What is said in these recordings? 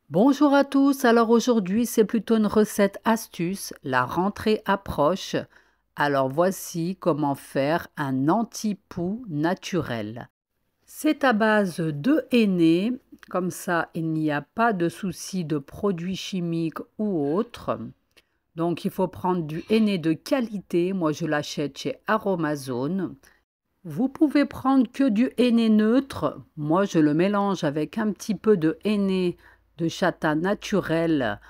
Bonjour à tous, alors aujourd'hui c'est plutôt une recette astuce, la rentrée approche, alors voici comment faire un anti-poux naturel. C'est à base de henné, comme ça il n'y a pas de souci de produits chimiques ou autres. Donc il faut prendre du henné de qualité, moi je l'achète chez Aromazone. Vous pouvez prendre que du henné neutre. Moi, je le mélange avec un petit peu de henné de châtain naturel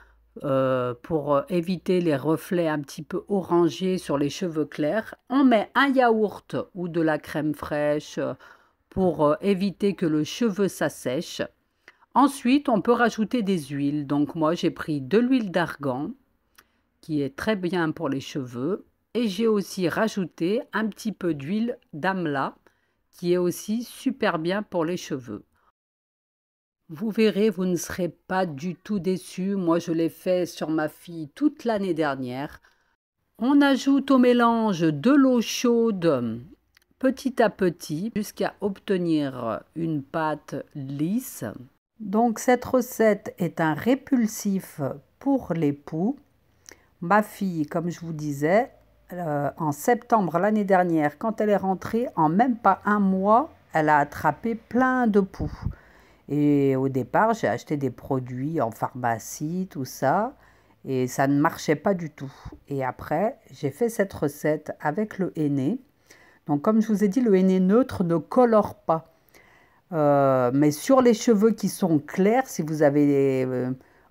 pour éviter les reflets un petit peu orangés sur les cheveux clairs. On met un yaourt ou de la crème fraîche pour éviter que le cheveu s'assèche. Ensuite, on peut rajouter des huiles. Donc moi, j'ai pris de l'huile d'argan qui est très bien pour les cheveux. Et j'ai aussi rajouté un petit peu d'huile d'amla qui est aussi super bien pour les cheveux. Vous verrez, vous ne serez pas du tout déçus. Moi, je l'ai fait sur ma fille toute l'année dernière. On ajoute au mélange de l'eau chaude petit à petit jusqu'à obtenir une pâte lisse. Donc cette recette est un répulsif pour les poux. Ma fille, comme je vous disais, en septembre l'année dernière, quand elle est rentrée, en même pas un mois, elle a attrapé plein de poux. Et au départ, j'ai acheté des produits en pharmacie, tout ça, et ça ne marchait pas du tout. Et après, j'ai fait cette recette avec le henné. Donc comme je vous ai dit, le henné neutre ne colore pas. Mais sur les cheveux qui sont clairs, si vous avez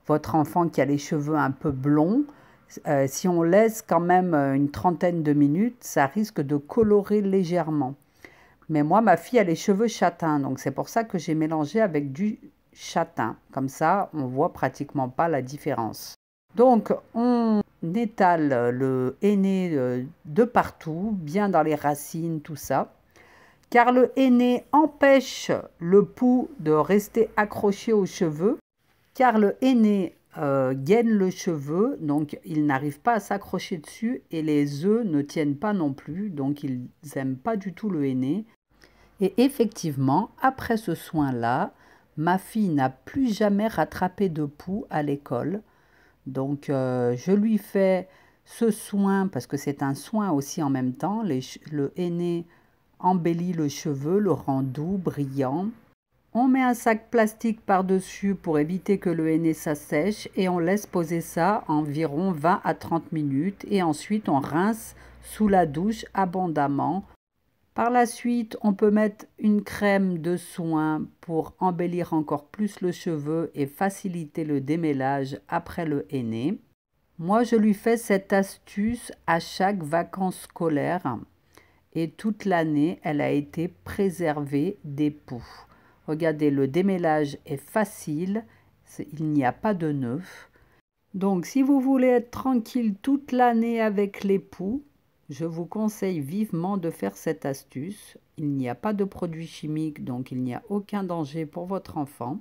votre enfant qui a les cheveux un peu blonds, si on laisse quand même une trentaine de minutes, ça risque de colorer légèrement. Mais moi, ma fille a les cheveux châtains, donc c'est pour ça que j'ai mélangé avec du châtain. Comme ça, on voit pratiquement pas la différence. Donc, on étale le henné de partout, bien dans les racines, tout ça. Car le henné empêche le poux de rester accroché aux cheveux. Car le henné gaine le cheveu, donc il n'arrive pas à s'accrocher dessus et les œufs ne tiennent pas non plus, donc ils n'aiment pas du tout le henné. Et effectivement, après ce soin-là, ma fille n'a plus jamais rattrapé de poux à l'école. Donc je lui fais ce soin, parce que c'est un soin aussi en même temps, le henné embellit le cheveu, le rend doux, brillant. On met un sac plastique par-dessus pour éviter que le henné s'assèche et on laisse poser ça environ 20 à 30 minutes et ensuite on rince sous la douche abondamment. Par la suite, on peut mettre une crème de soin pour embellir encore plus le cheveu et faciliter le démêlage après le henné. Moi, je lui fais cette astuce à chaque vacances scolaires et toute l'année, elle a été préservée des poux. Regardez, le démêlage est facile, il n'y a pas de nœuds. Donc, si vous voulez être tranquille toute l'année avec les poux, je vous conseille vivement de faire cette astuce. Il n'y a pas de produits chimiques, donc il n'y a aucun danger pour votre enfant.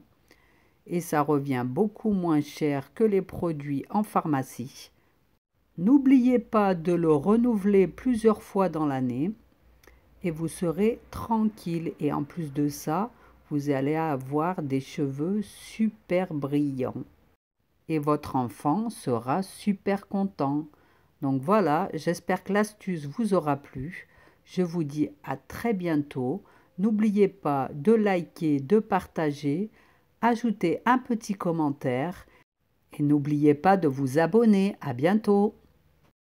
Et ça revient beaucoup moins cher que les produits en pharmacie. N'oubliez pas de le renouveler plusieurs fois dans l'année et vous serez tranquille. Et en plus de ça, vous allez avoir des cheveux super brillants. Et votre enfant sera super content. Donc voilà, j'espère que l'astuce vous aura plu. Je vous dis à très bientôt. N'oubliez pas de liker, de partager, ajouter un petit commentaire et n'oubliez pas de vous abonner. À bientôt.